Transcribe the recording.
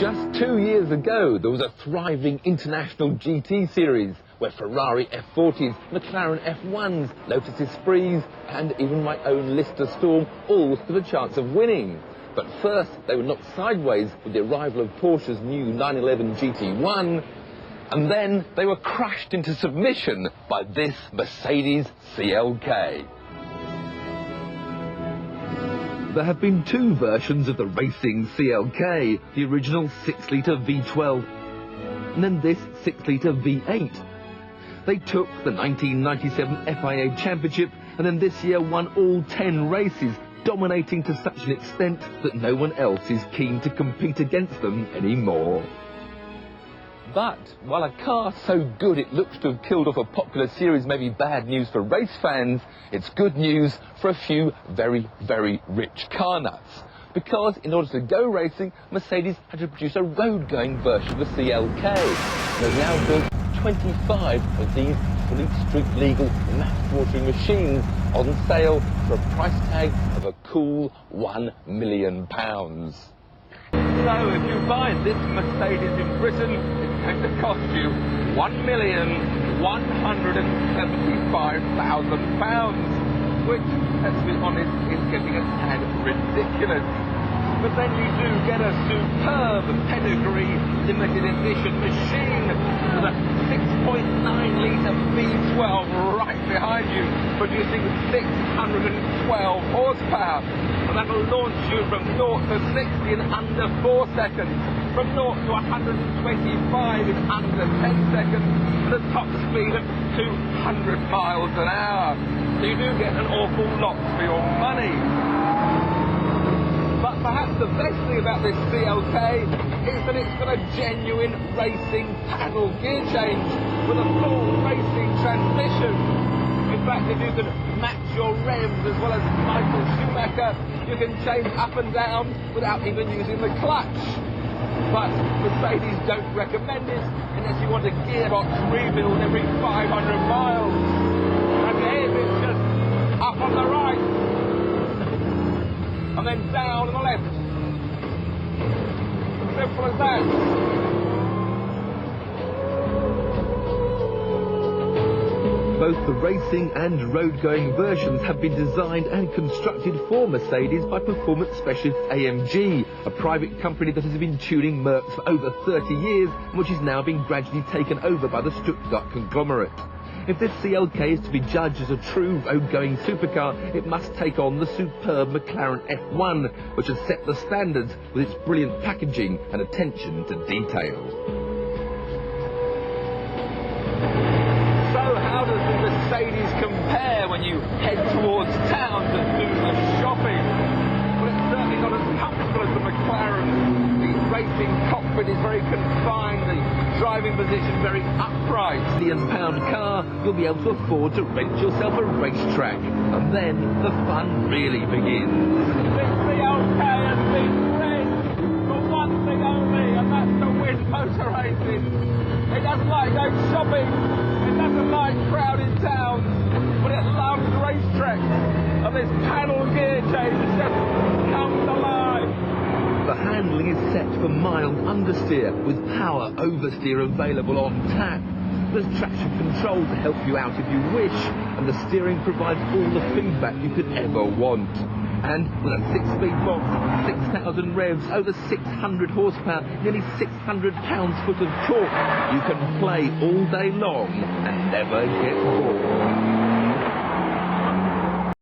Just 2 years ago, there was a thriving international GT series where Ferrari F40s, McLaren F1s, Lotus Esprits and even my own Lister Storm all stood a chance of winning. But first, they were knocked sideways with the arrival of Porsche's new 911 GT1, and then they were crushed into submission by this Mercedes CLK. There have been two versions of the racing CLK, the original 6-litre V12 and then this 6-litre V8. They took the 1997 FIA Championship and then this year won all 10 races, dominating to such an extent that no one else is keen to compete against them anymore. But while a car so good it looks to have killed off a popular series may be bad news for race fans, it's good news for a few very, very rich car nuts. Because in order to go racing, Mercedes had to produce a road-going version of the CLK. They've now built 25 of these fully street-legal mass-watering machines on sale for a price tag of a cool £1 million. So if you buy this Mercedes in Britain, it's going to cost you £1,175,000, which, let's be honest, is getting a tad ridiculous. But then you do get a superb pedigree limited edition machine with a 6.9-litre V12 right behind you, producing 612 horsepower. And that will launch you from 0 to 60 in under 4 seconds, from 0 to 125 in under 10 seconds, at a top speed of 200 miles an hour. So you do get an awful lot for your money. But perhaps the best thing about this CLK is that it's got a genuine racing paddle gear change with a full racing transmission. In fact, if you can match your revs as well as Michael Schumacher, you can change up and down without even using the clutch. But Mercedes don't recommend it unless you want a gearbox rebuild every 500 miles. And here it's just up on the right, and then down on the left. Simple as that. Both the racing and road-going versions have been designed and constructed for Mercedes by performance specialist AMG, a private company that has been tuning Mercs for over 30 years and which is now being gradually taken over by the Stuttgart conglomerate. If this CLK is to be judged as a true road-going supercar, it must take on the superb McLaren F1, which has set the standards with its brilliant packaging and attention to detail. So how does the Mercedes compare when you head towards town to do the shopping? Well, it's certainly not as comfortable as the McLaren. The racing cockpit is very confined, the driving position very upright. £1 million car, you'll be able to afford to rent yourself a racetrack, and then the fun really begins. This CLK has been bred for one thing only, and that's to win motor races. It doesn't like going shopping, it doesn't like crowded towns, but it loves racetracks, and this paddle gear change just comes alive. The handling is set for mild understeer with power oversteer available on tap. There's traction control to help you out if you wish, and the steering provides all the feedback you could ever want. And with a 6-speed box, 6,000 revs, over 600 horsepower, nearly 600 pounds-foot of torque, you can play all day long and never get bored.